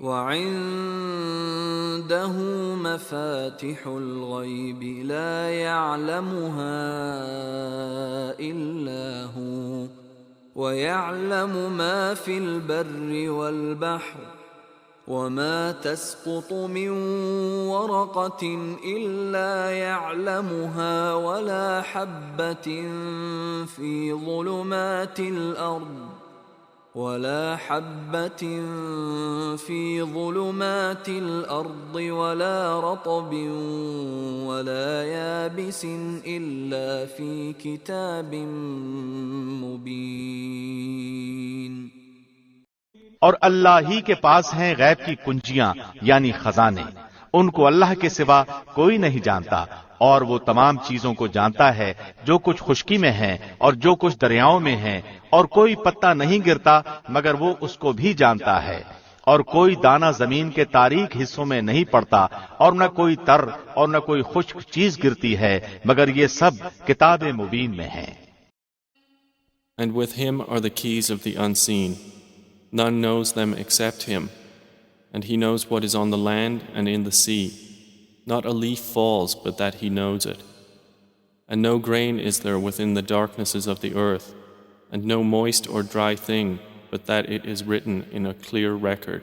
وعنده مفاتح الغيب لا يعلمها إلا هو ويعلم ما في البر والبحر وما تسقط من ورقة إلا يعلمها ولا حبة في ظلمات الأرض ولا رطب ولا يابس إلا في كتاب مبين۔ اور اللہ ہی کے پاس ہیں غیب کی کنجیاں یعنی خزانے، ان کو اللہ کے سوا کوئی نہیں جانتا، اور وہ تمام چیزوں کو جانتا ہے جو کچھ خشکی میں ہے اور جو کچھ دریاؤں میں ہے، اور کوئی پتا نہیں گرتا مگر وہ اس کو بھی جانتا ہے، اور کوئی دانا زمین کے تاریک حصوں میں نہیں پڑتا، اور نہ کوئی تر اور نہ کوئی خشک چیز گرتی ہے مگر یہ سب کتاب مبین میں ہیں۔ And with him are the keys of the unseen. None knows them except him, and he knows what is on the land and in the sea. Not a leaf falls but that he knows it. And no grain is there within the darknesses of the earth, and no moist or dry thing but that it is written in a clear record.